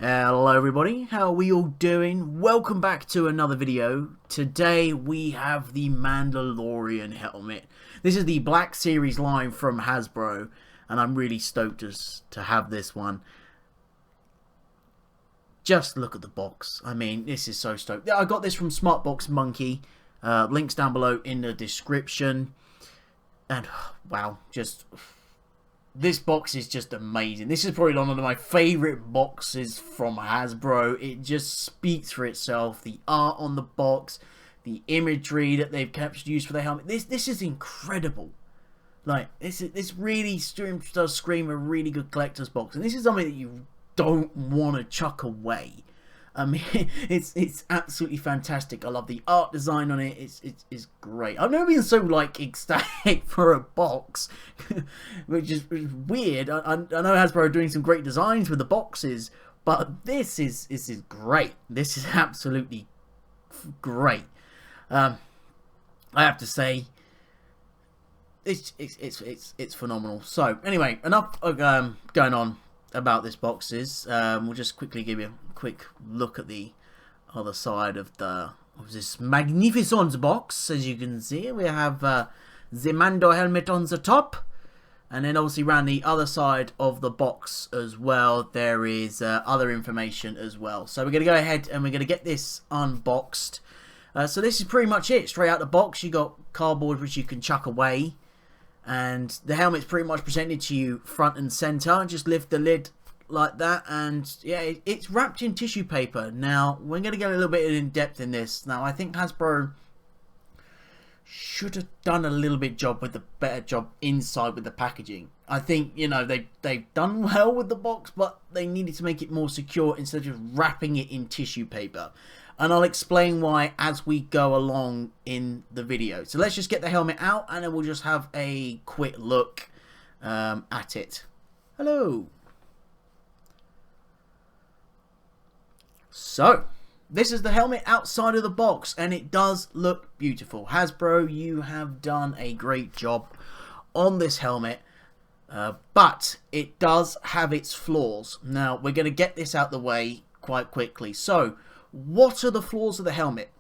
Hello everybody, how are we all doing? Welcome back to another video. Today we have the Mandlorian helmet. This is the Black Series line from Hasbro, and I'm really stoked to have this one. Just look at the box. I mean, this is so stoked. I got this from Smartbox Monkey. Links down below in the description. And wow, this box is just amazing. This is probably one of my favourite boxes from Hasbro. It just speaks for itself. The art on the box, the imagery that they've used for the helmet. This is incredible. Like, this really does scream a really good collector's box. And this is something that you don't want to chuck away. I mean, it's absolutely fantastic. I love the art design on it. It's great. I've never been so like ecstatic for a box, which is weird. I know Hasbro are doing some great designs with the boxes, but this is great. This is absolutely great. I have to say, it's phenomenal. So anyway, enough going on about this boxes. We'll just quickly give you a quick look at the other side of this magnificent box. As you can see, we have the Mando helmet on the top, and then obviously around the other side of the box as well there is other information as well. So we're going to go ahead and we're going to get this unboxed. So this is pretty much it. Straight out the box, you got cardboard which you can chuck away, and the helmet's pretty much presented to you front and center. Just lift the lid like that, and yeah, it's wrapped in tissue paper. Now we're going to get a little bit in depth in this. Now I think Hasbro should have done a little bit better job inside with the packaging. I think, you know, they've done well with the box, but they needed to make it more secure instead of just wrapping it in tissue paper. And I'll explain why as we go along in the video. So let's just get the helmet out, and then we'll just have a quick look at it. Hello. So, this is the helmet outside of the box, and it does look beautiful. Hasbro, you have done a great job on this helmet, but it does have its flaws. Now, we're going to get this out the way quite quickly. So, what are the flaws of the helmet?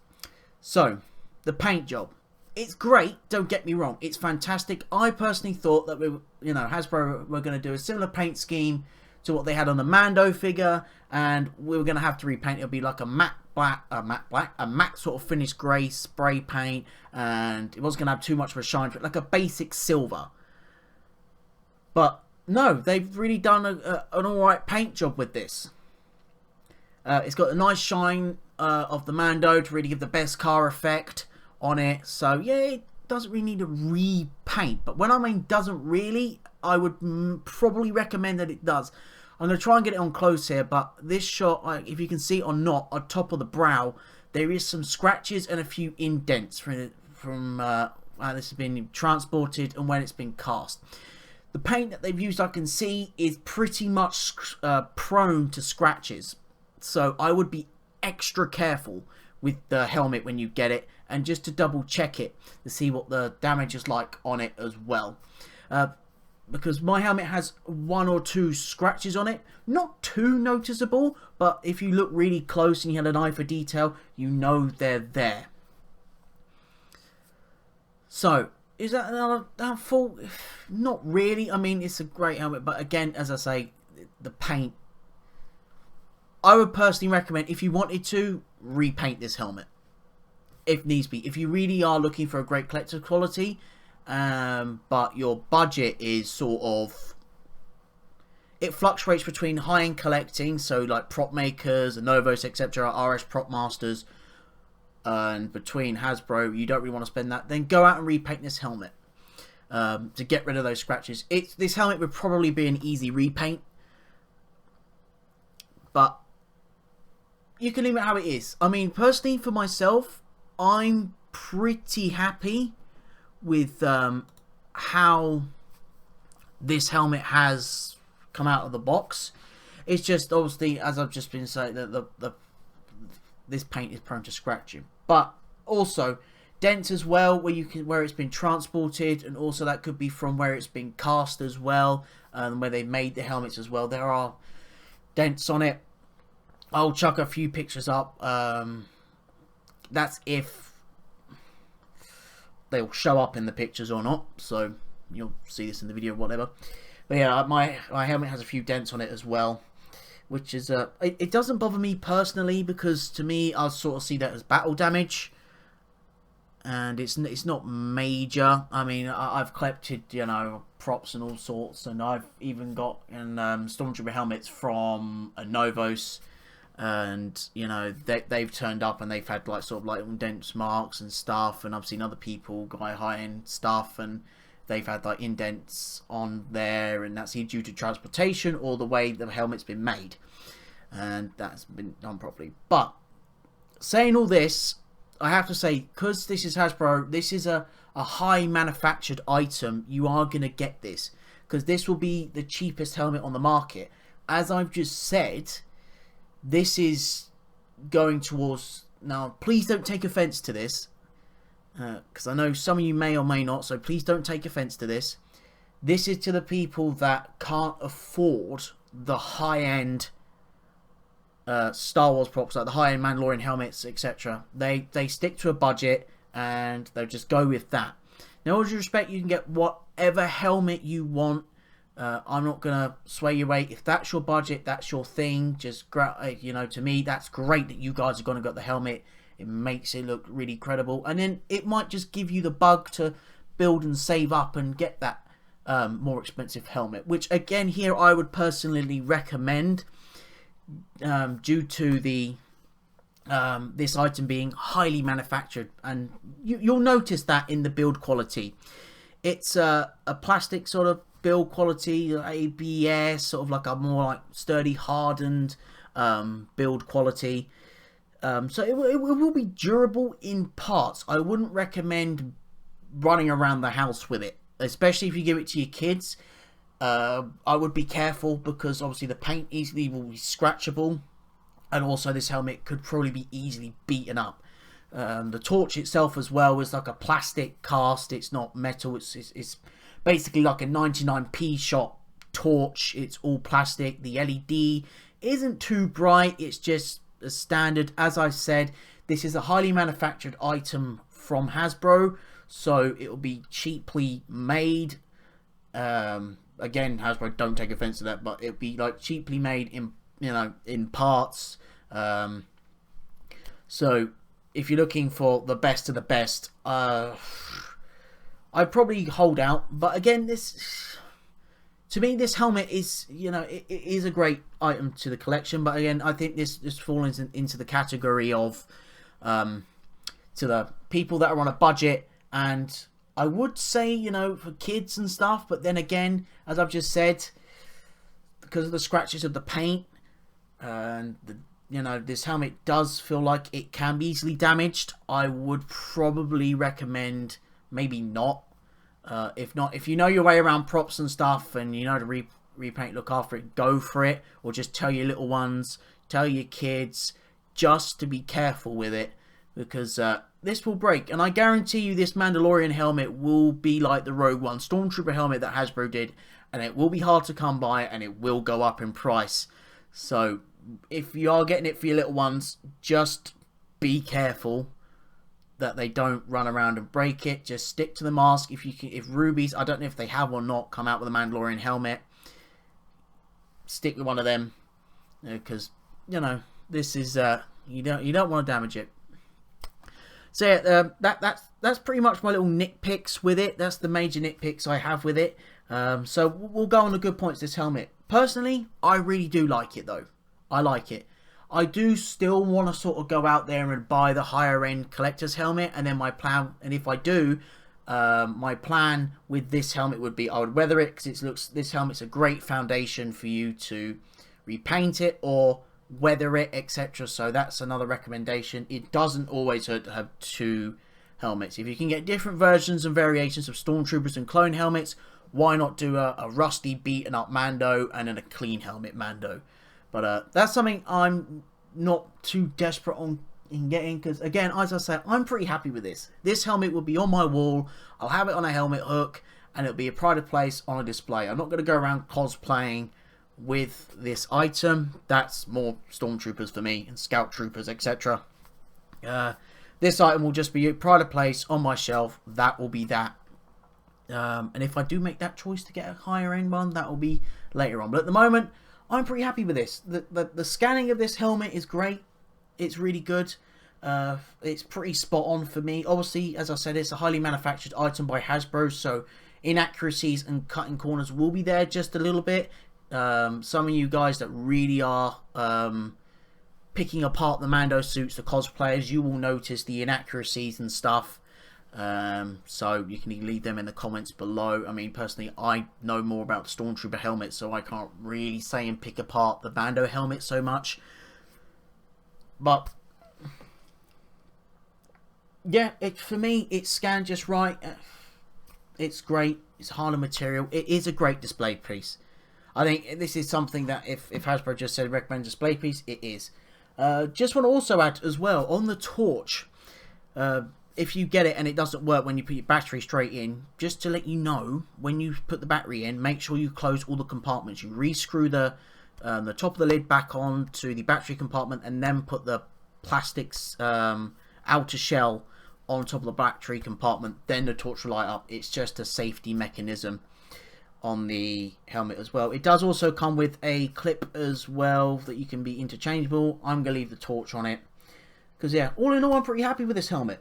So, the paint job. It's great, don't get me wrong. It's fantastic. I personally thought that Hasbro were going to do a similar paint scheme to what they had on the Mando figure, and we were going to have to repaint. It'll be like a matte sort of finished grey spray paint, and it wasn't going to have too much of a shine to it, like a basic silver. But no, they've really done an alright paint job with this. It's got a nice shine of the Mando to really give the best car effect on it. So yeah, it doesn't really need a repaint. But when I mean doesn't really, I would probably recommend that it does. I'm going to try and get it on close here, but this shot, if you can see it or not, on top of the brow, there is some scratches and a few indents from how this has been transported and when it's been cast. The paint that they've used, I can see, is pretty much prone to scratches. So I would be extra careful with the helmet when you get it, and just to double check it to see what the damage is like on it as well. Because my helmet has 1 or 2 scratches on it. Not too noticeable, but if you look really close and you have an eye for detail, you know they're there. So, is that another fault? Not really. I mean, it's a great helmet, but again, as I say, the paint. I would personally recommend, if you wanted to, repaint this helmet if needs be. If you really are looking for a great collector's quality, but your budget is sort of, it fluctuates between high-end collecting, so like prop makers, Novos, etc., RS Prop Masters, and between Hasbro, you don't really want to spend that, then go out and repaint this helmet to get rid of those scratches. This helmet would probably be an easy repaint, but you can leave it how it is. I mean, personally, for myself, I'm pretty happy with how this helmet has come out of the box. It's just, obviously, as I've just been saying, that this paint is prone to scratching. But also, dents as well, where it's been transported, and also that could be from where it's been cast as well, and where they made the helmets as well. There are dents on it. I'll chuck a few pictures up. That's if they'll show up in the pictures or not. So you'll see this in the video or whatever. But yeah, my helmet has a few dents on it as well. Which is, it doesn't bother me personally, because to me, I sort of see that as battle damage. And it's not major. I mean, I've collected, you know, props and all sorts. And I've even got Stormtrooper helmets from Novos. And, you know, they've turned up and they've had, like, sort of, like, indents marks and stuff. And I've seen other people buy high-end stuff and they've had, like, indents on there, and that's either due to transportation or the way the helmet's been made, and that's been done properly. But saying all this, I have to say, because this is Hasbro, this is a high manufactured item, you are going to get this, because this will be the cheapest helmet on the market. As I've just said, this is going towards, now please don't take offense to this, because I know some of you may or may not, so please don't take offense to this. This is to the people that can't afford the high-end Star Wars props, like the high-end Mandlorian helmets, etc. They stick to a budget and they'll just go with that. Now, all due respect, you can get whatever helmet you want. I'm not gonna sway your way. If that's your budget, that's your thing. Just, you know, to me, that's great that you guys are gonna get the helmet. It makes it look really credible, and then it might just give you the bug to build and save up and get that more expensive helmet, which again here I would personally recommend, due to the this item being highly manufactured, and you'll notice that in the build quality. It's a plastic sort of build quality, ABS, sort of like a more like sturdy, hardened build quality. So it will be durable in parts. I wouldn't recommend running around the house with it, especially if you give it to your kids. I would be careful, because obviously the paint easily will be scratchable, and also this helmet could probably be easily beaten up. The torch itself as well is like a plastic cast. It's not metal. It's basically like a 99p shot torch. It's all plastic. The LED isn't too bright. It's just a standard. As I said, this is a highly manufactured item from Hasbro, so it will be cheaply made. Again, Hasbro, don't take offense to that, but it'll be like cheaply made in, you know, in parts. So if you're looking for the best of the best, I'd probably hold out. But again, to me, this helmet is, you know, it is a great item to the collection. But again, I think this falls into the category of to the people that are on a budget. And I would say, you know, for kids and stuff. But then again, as I've just said, because of the scratches of the paint and you know, this helmet does feel like it can be easily damaged, I would probably recommend maybe not. If you know your way around props and stuff, and you know to repaint, look after it, go for it. Or just tell your little ones, tell your kids, just to be careful with it, because this will break. And I guarantee you this Mandalorian helmet will be like the Rogue One Stormtrooper helmet that Hasbro did, and it will be hard to come by, and it will go up in price. So if you are getting it for your little ones, just be careful that they don't run around and break it. Just stick to the mask. If Rubies, I don't know if they have or not, come out with a Mandalorian helmet, stick with one of them, because you know this is you don't want to damage it. So yeah, that's pretty much my little nitpicks with it. That's the major nitpicks I have with it. So we'll go on the good points of this helmet. Personally, I really do like it though. I like it. I do still want to sort of go out there and buy the higher end collector's helmet, and then my plan, and if I do, my plan with this helmet would be I would weather it, because this helmet's a great foundation for you to repaint it or weather it, etc. So that's another recommendation. It doesn't always hurt to have two helmets. If you can get different versions and variations of Stormtroopers and clone helmets, why not do a rusty beaten up Mando and then a clean helmet Mando? But that's something I'm not too desperate in getting, because again, as I said, I'm pretty happy with this. This helmet will be on my wall. I'll have it on a helmet hook, and it'll be a pride of place on a display. I'm not going to go around cosplaying with this item. That's more stormtroopers for me and scout troopers, etc. This item will just be pride of place on my shelf. That will be that. And if I do make that choice to get a higher end one, that will be later on. But at the moment, I'm pretty happy with this. The scanning of this helmet is great. It's really good. It's pretty spot on for me. Obviously, as I said, it's a highly manufactured item by Hasbro, so inaccuracies and cutting corners will be there just a little bit. Some of you guys that really are picking apart the Mando suits, the cosplayers, you will notice the inaccuracies and stuff. So you can leave them in the comments below. I mean, personally, I know more about the Stormtrooper helmet, so I can't really say and pick apart the Mando helmet so much. But yeah, for me, it's scanned just right. It's great. It's Harlem material. It is a great display piece. I think this is something that if Hasbro just said recommend display piece, it is. Just want to also add as well, on the torch, if you get it and it doesn't work when you put your battery straight in, just to let you know, when you put the battery in, make sure you close all the compartments. You rescrew the top of the lid back on to the battery compartment, and then put the plastics outer shell on top of the battery compartment. Then the torch will light up. It's just a safety mechanism on the helmet as well. It does also come with a clip as well that you can be interchangeable. I'm gonna leave the torch on it because yeah, all in all, I'm pretty happy with this helmet.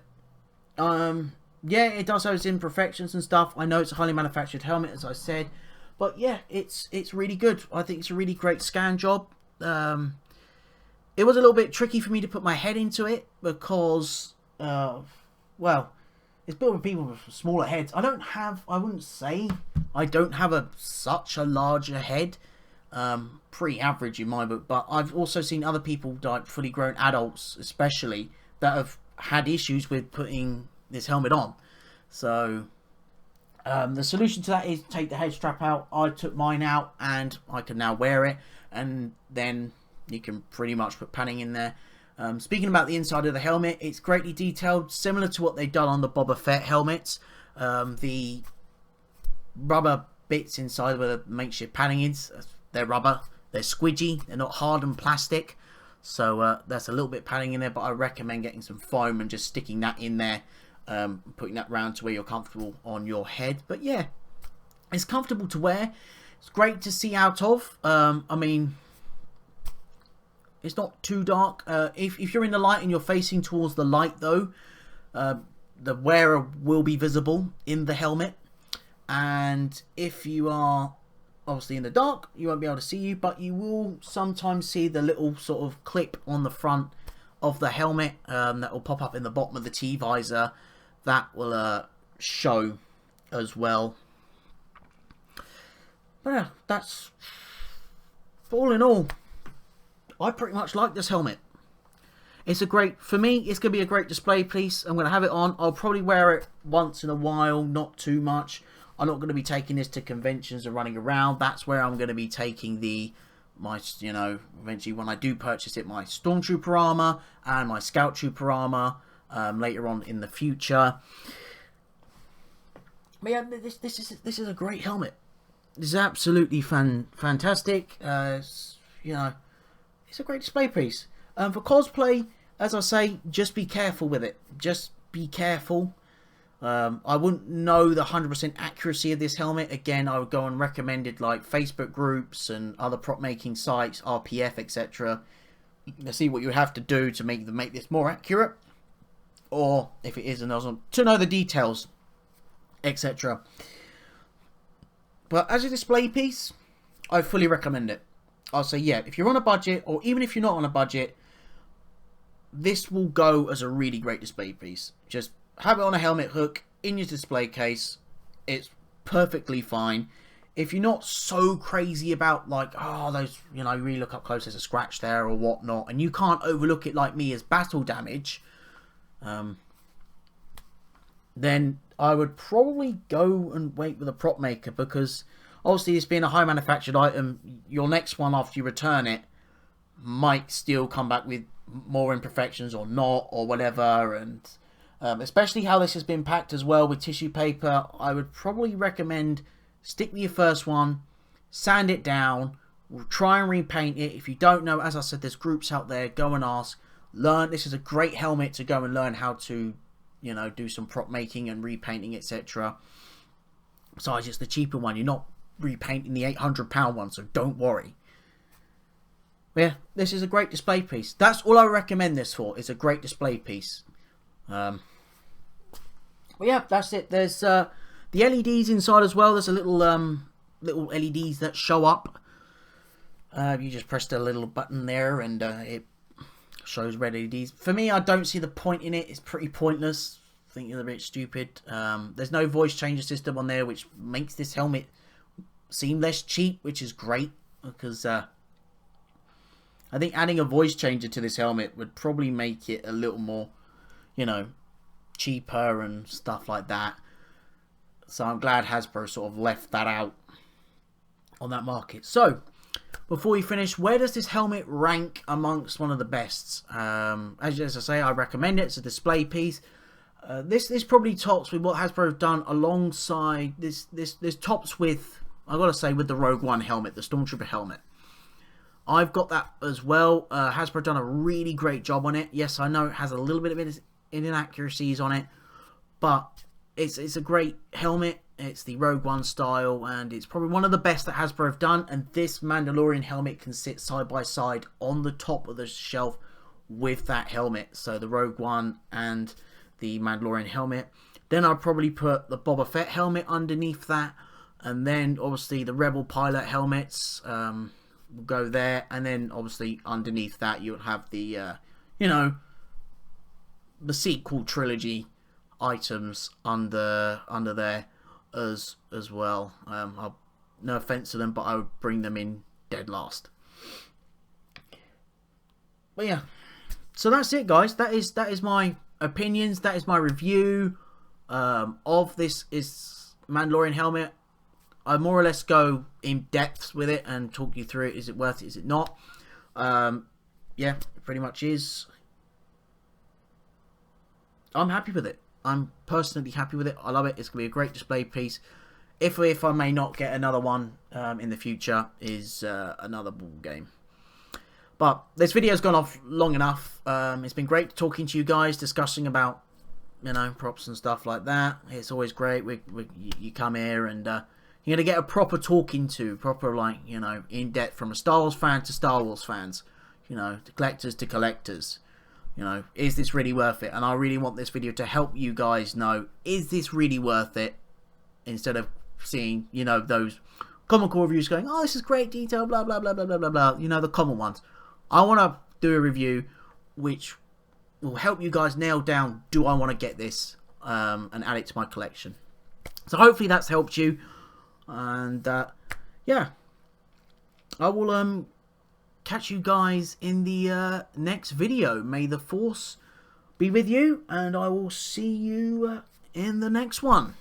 Yeah, it does have its imperfections and stuff. I know it's a highly manufactured helmet, as I said, but yeah, it's really good. I think it's a really great scan job. It was a little bit tricky for me to put my head into it because well, it's built with people with smaller heads. I wouldn't say I don't have such a larger head. Pretty average in my book, but I've also seen other people, like fully grown adults especially, that have had issues with putting this helmet on. So the solution to that is take the head strap out. I took mine out and I can now wear it, and then you can pretty much put padding in there. Speaking about the inside of the helmet, it's greatly detailed, similar to what they've done on the Boba Fett helmets. The rubber bits inside where the makeshift padding is, they're rubber, they're squidgy, they're not hard and plastic. So that's a little bit padding in there, but I recommend getting some foam and just sticking that in there, putting that round to where you're comfortable on your head. But yeah, it's comfortable to wear. It's great to see out of. I mean, it's not too dark. If you're in the light and you're facing towards the light though, the wearer will be visible in the helmet. And if you are obviously in the dark, you won't be able to see you, but you will sometimes see the little sort of clip on the front of the helmet that will pop up in the bottom of the T-visor. That will show as well. But yeah, that's all in all. I pretty much like this helmet. It's a great, for me, it's going to be a great display piece. I'm going to have it on. I'll probably wear it once in a while, not too much. I'm not going to be taking this to conventions and running around. That's where I'm going to be taking eventually when I do purchase it, my Stormtrooper armor and my Scout Trooper armor later on in the future. But yeah, this is a great helmet. This is absolutely fantastic. It's a great display piece. For cosplay, as I say, just be careful with it. Just be careful. I wouldn't know the 100% accuracy of this helmet. Again, I would go on recommended like Facebook groups and other prop making sites, RPF, etc. to see what you have to do to make this more accurate, or if it isn't, to know the details, etc. But as a display piece, I fully recommend it. I'll say, yeah, if you're on a budget, or even if you're not on a budget, this will go as a really great display piece. Just have it on a helmet hook in your display case. It's perfectly fine. If you're not so crazy about like, oh, those, you really look up close, there's a scratch there or whatnot, and you can't overlook it like me as battle damage, then I would probably go and wait with a prop maker, because obviously this being a high manufactured item, your next one after you return it might still come back with more imperfections or not, or whatever. And especially how this has been packed as well with tissue paper, I would probably recommend stick with your first one, sand it down, We'll try and repaint it. If you don't know, as I said, there's groups out there. Go and ask. Learn. This is a great helmet to go and learn how to, you know, do some prop making and repainting, etc. Besides, it's the cheaper one. You're not repainting the £800 one, so don't worry. Yeah, this is a great display piece. That's all I recommend this for. It's a great display piece. Well, yeah, that's it. There's the LEDs inside as well. There's a little little LEDs that show up. You just press the little button there, and it shows red LEDs. For me, I don't see the point in it. It's pretty pointless. I think it's a bit stupid. There's no voice changer system on there, which makes this helmet seem less cheap, which is great, because I think adding a voice changer to this helmet would probably make it a little more, you know, cheaper and stuff like that. So I'm glad Hasbro sort of left that out on that market. So before we finish, where does this helmet rank amongst one of the bests? As I say, I recommend it. It's a display piece. This probably tops with what Hasbro have done alongside this tops with, I gotta say, with the Rogue One helmet, the Stormtrooper helmet. I've got that as well. Hasbro done a really great job on it. Yes, I know it has a little bit of inaccuracies on it, but it's a great helmet. It's the Rogue One style, and it's probably one of the best that Hasbro have done. And this Mandalorian helmet can sit side by side on the top of the shelf with that helmet. So the Rogue One and the Mandalorian helmet. Then I'll probably put the Boba Fett helmet underneath that, and then obviously the Rebel pilot helmets will go there, and then obviously underneath that you'll have the you know, the sequel trilogy items under there as well. No offense to them, but I would bring them in dead last. But yeah, so that's it, guys. That is my opinions. That is my review of this Mandalorian helmet. I more or less go in depth with it and talk you through it. Is it worth it? Is it not? Yeah, it pretty much is. I'm happy with it. I'm personally happy with it. I love it. It's going to be a great display piece. If I may not get another one in the future is another ball game. But this video's gone off long enough. It's been great talking to you guys, discussing about, you know, props and stuff like that. It's always great. You come here and you're going to get a proper talking to, proper, like, you know, in depth, from a Star Wars fan to Star Wars fans, you know, to collectors. You know, is this really worth it? And I really want this video to help you guys know, is this really worth it? Instead of seeing, you know, those common core reviews going, oh, this is great detail, blah, blah, blah, blah, blah, blah, blah. You know, the common ones. I want to do a review which will help you guys nail down, do I want to get this and add it to my collection. So hopefully that's helped you. And yeah, I will catch you guys in the next video. May the Force be with you, and I will see you in the next one.